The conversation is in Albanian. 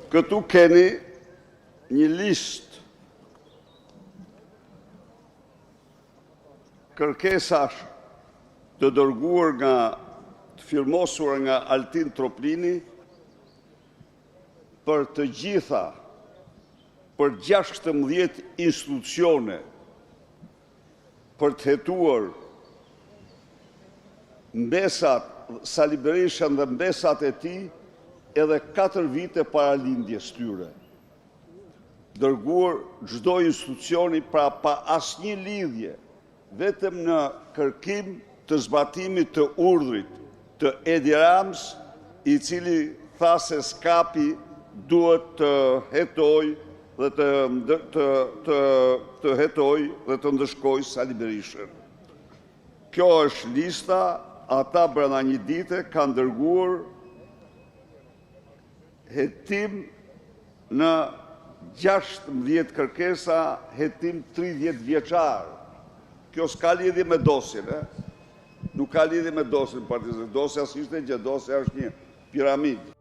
Këtu keni një listë kërkesash të dërguar të firmosur nga Altin Troplini për të gjitha, për 16 institucione për të hetuar mbesat, Sali Berishën dhe mbesat e tij edhe 4 vite para lindjes tyre. Dërguar çdo institucioni pa asnjë lidhje, vetëm në kërkim të zbatimit të urdhrit të Edi Rams, i cili tha se skapi duhet të hetoj dhe të ndëshkoj Sali Berishën. Kjo është lista, ata brenda një dite kanë dërguar hetim në 16 kërkesa, hetim 30 vjeçar. Kjo s'ka lidhje me dosjen, nuk ka lidhje me dosjen partizanit. Dosja s'ishte gjë, dosja është një piramidë.